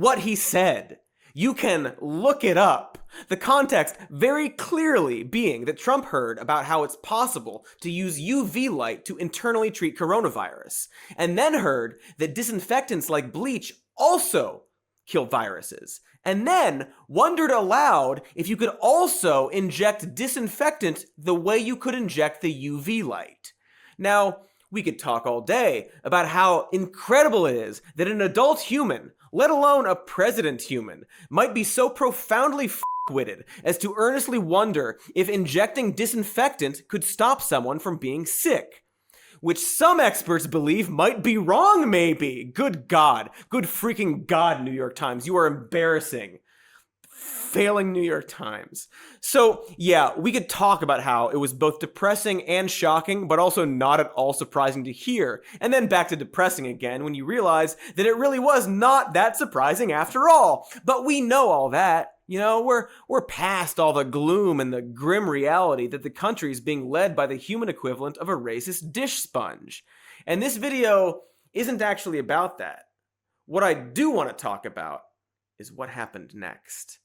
what he said. You can look it up. The context very clearly being that Trump heard about how it's possible to use UV light to internally treat coronavirus, and then heard that disinfectants like bleach also kill viruses, and then wondered aloud if you could also inject disinfectant the way you could inject the UV light. Now, we could talk all day about how incredible it is that an adult human, let alone a president human, might be so profoundly f***witted as to earnestly wonder if injecting disinfectant could stop someone from being sick. Which some experts believe might be wrong, maybe. Good God. Good freaking God, New York Times. You are embarrassing. Failing New York Times. So, yeah, we could talk about how it was both depressing and shocking, but also not at all surprising to hear. And then back to depressing again when you realize that it really was not that surprising after all. But we know all that. You know, we're past all the gloom and the grim reality that the country is being led by the human equivalent of a racist dish sponge. And this video isn't actually about that. What I do want to talk about is what happened next.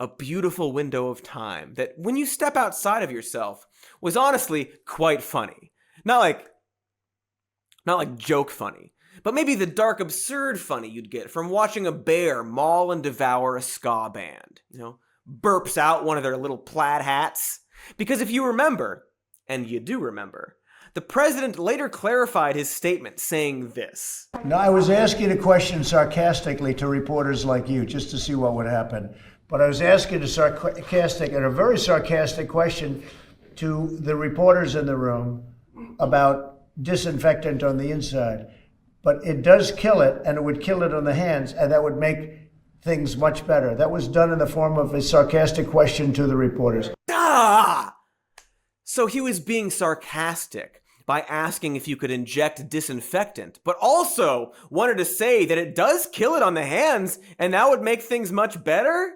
A beautiful window of time that, when you step outside of yourself, was honestly quite funny. Not like joke funny, but maybe the dark, absurd funny you'd get from watching a bear maul and devour a ska band. You know, burps out one of their little plaid hats. Because if you remember, and you do remember, the president later clarified his statement, saying this. No, I was asking a question sarcastically to reporters like you, just to see what would happen. But I was asking a very sarcastic question to the reporters in the room about disinfectant on the inside. But it does kill it, and it would kill it on the hands, and that would make things much better. That was done in the form of a sarcastic question to the reporters. Ah! So he was being sarcastic by asking if you could inject disinfectant, but also wanted to say that it does kill it on the hands, and that would make things much better?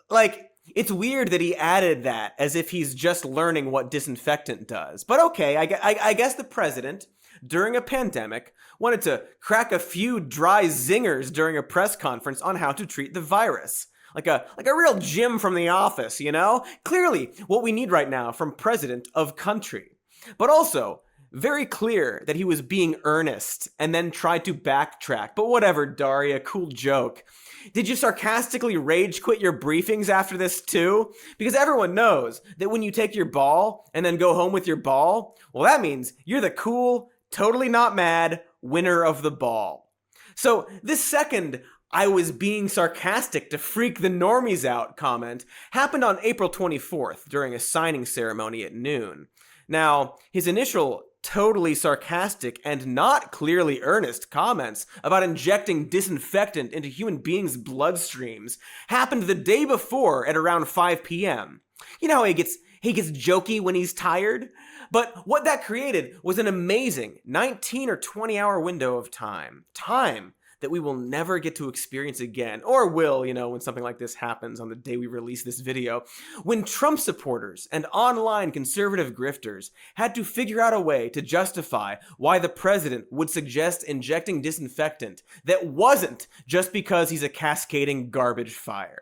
Like, it's weird that he added that as if he's just learning what disinfectant does. But okay, I guess the president, during a pandemic, wanted to crack a few dry zingers during a press conference on how to treat the virus. Like a real Jim from The Office, you know? Clearly, what we need right now from president of country. But also, very clear that he was being earnest and then tried to backtrack. But whatever, Daria, cool joke. Did you sarcastically rage quit your briefings after this too? Because everyone knows that when you take your ball and then go home with your ball, well, that means you're the cool, totally not mad winner of the ball. So this second "I was being sarcastic to freak the normies out" comment happened on April 24th during a signing ceremony at noon. Now, his initial totally sarcastic and not clearly earnest comments about injecting disinfectant into human beings' bloodstreams happened the day before at around 5 p.m. You know how he gets jokey when he's tired? But what that created was an amazing 19 or 20 hour window of time. Time that we will never get to experience again, or will, you know, when something like this happens on the day we release this video, when Trump supporters and online conservative grifters had to figure out a way to justify why the president would suggest injecting disinfectant that wasn't just because he's a cascading garbage fire.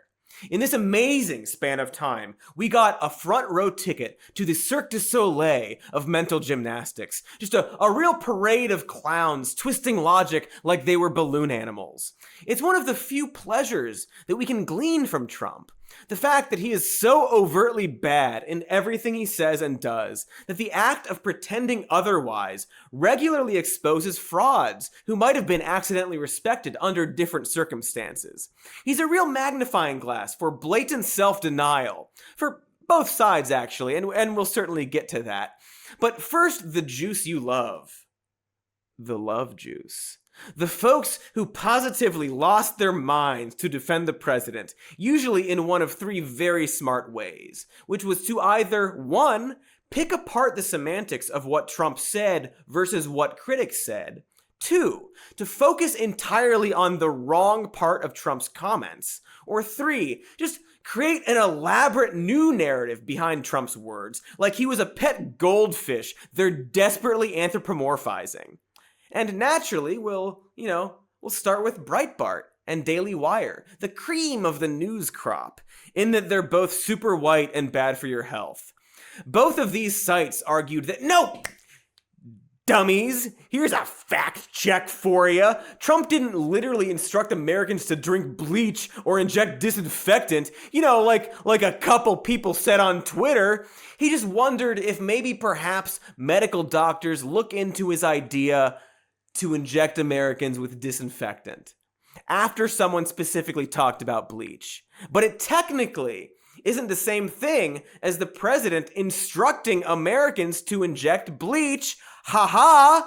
In this amazing span of time, we got a front row ticket to the Cirque du Soleil of mental gymnastics. Just a real parade of clowns twisting logic like they were balloon animals. It's one of the few pleasures that we can glean from Trump. The fact that he is so overtly bad in everything he says and does that the act of pretending otherwise regularly exposes frauds who might have been accidentally respected under different circumstances. He's a real magnifying glass for blatant self-denial. For both sides, actually, and we'll certainly get to that. But first, the juice you love. The love juice. The folks who positively lost their minds to defend the president, usually in one of three very smart ways, which was to either, 1, pick apart the semantics of what Trump said versus what critics said, 2, to focus entirely on the wrong part of Trump's comments, or 3, just create an elaborate new narrative behind Trump's words, like he was a pet goldfish they're desperately anthropomorphizing. And naturally, we'll start with Breitbart, and Daily Wire, the cream of the news crop, in that they're both super white and bad for your health. Both of these sites argued that, no, dummies, here's a fact check for you. Trump didn't literally instruct Americans to drink bleach or inject disinfectant, like a couple people said on Twitter. He just wondered if maybe perhaps medical doctors look into his idea to inject Americans with disinfectant after someone specifically talked about bleach. But it technically isn't the same thing as the president instructing Americans to inject bleach. Haha,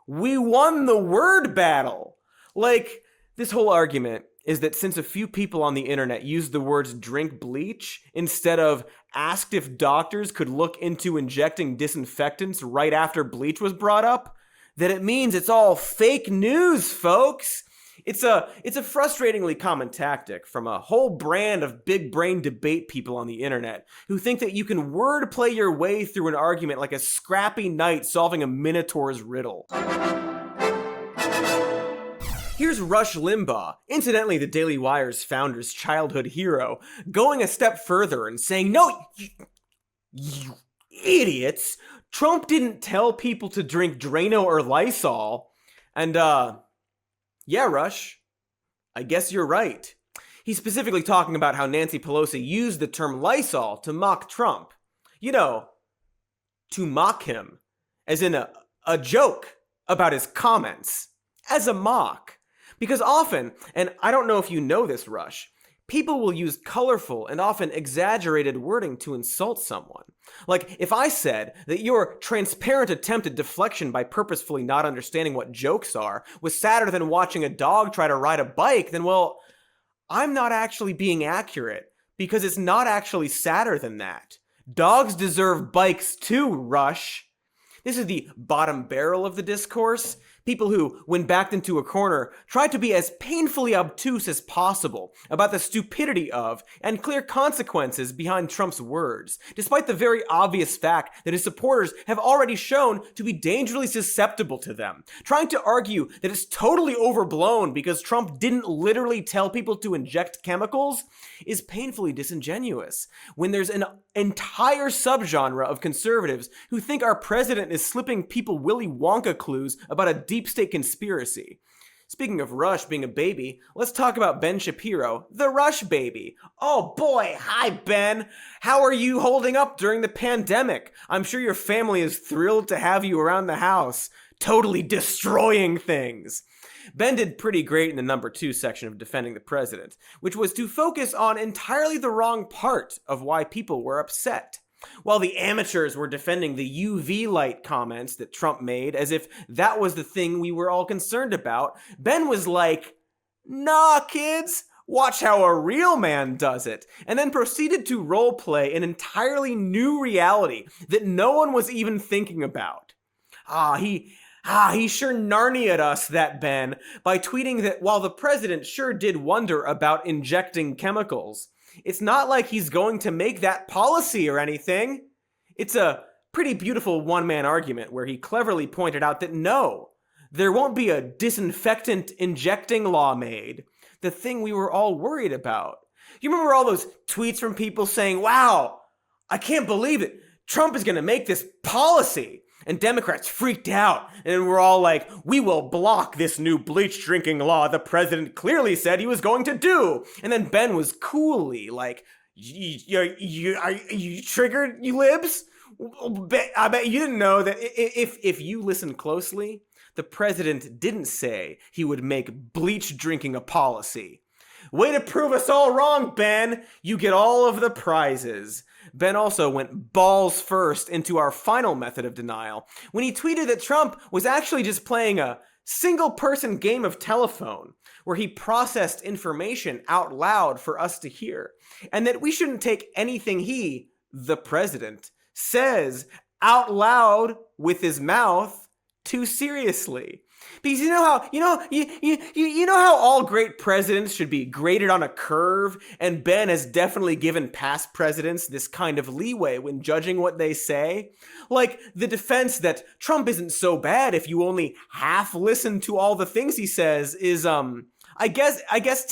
we won the word battle. Like, this whole argument is that since a few people on the internet used the words drink bleach instead of asked if doctors could look into injecting disinfectants right after bleach was brought up, that it means it's all fake news, folks. It's a frustratingly common tactic from a whole brand of big brain debate people on the internet who think that you can wordplay your way through an argument like a scrappy knight solving a Minotaur's riddle. Here's Rush Limbaugh, incidentally the Daily Wire's founder's childhood hero, going a step further and saying, no, you idiots, Trump didn't tell people to drink Drano or Lysol. And, yeah, Rush, I guess you're right. He's specifically talking about how Nancy Pelosi used the term Lysol to mock Trump. To mock him, as in a joke about his comments, as a mock. Because often, and I don't know if you know this, Rush, people will use colorful and often exaggerated wording to insult someone. Like, if I said that your transparent attempt at deflection by purposefully not understanding what jokes are was sadder than watching a dog try to ride a bike, then, well, I'm not actually being accurate, because it's not actually sadder than that. Dogs deserve bikes too, Rush. This is the bottom barrel of the discourse. People who, when backed into a corner, try to be as painfully obtuse as possible about the stupidity of and clear consequences behind Trump's words, despite the very obvious fact that his supporters have already shown to be dangerously susceptible to them. Trying to argue that it's totally overblown because Trump didn't literally tell people to inject chemicals is painfully disingenuous, when there's an entire subgenre of conservatives who think our president is slipping people Willy Wonka clues about a deep state conspiracy. Speaking of Rush being a baby, let's talk about Ben Shapiro, the Rush baby. Oh boy, hi Ben! How are you holding up during the pandemic? I'm sure your family is thrilled to have you around the house, totally destroying things. Ben did pretty great in the number 2 section of Defending the President, which was to focus on entirely the wrong part of why people were upset. While the amateurs were defending the UV light comments that Trump made as if that was the thing we were all concerned about, Ben was like, nah, kids, watch how a real man does it, and then proceeded to roleplay an entirely new reality that no one was even thinking about. He sure Narnia'd us, that Ben, by tweeting that while the president sure did wonder about injecting chemicals, it's not like he's going to make that policy or anything. It's a pretty beautiful one-man argument where he cleverly pointed out that no, there won't be a disinfectant injecting law made, the thing we were all worried about. You remember all those tweets from people saying, wow, I can't believe it, Trump is going to make this policy. And Democrats freaked out, and we're all like, we will block this new bleach drinking law the president clearly said he was going to do. And then Ben was coolly like, you triggered, you libs? I bet you didn't know that if you listen closely, the president didn't say he would make bleach drinking a policy. Way to prove us all wrong, Ben! You get all of the prizes. Ben also went balls first into our final method of denial when he tweeted that Trump was actually just playing a single-person game of telephone where he processed information out loud for us to hear, and that we shouldn't take anything he, the president, says out loud with his mouth too seriously. Because you know how all great presidents should be graded on a curve, and Ben has definitely given past presidents this kind of leeway when judging what they say? Like the defense that Trump isn't so bad if you only half listen to all the things he says is I guess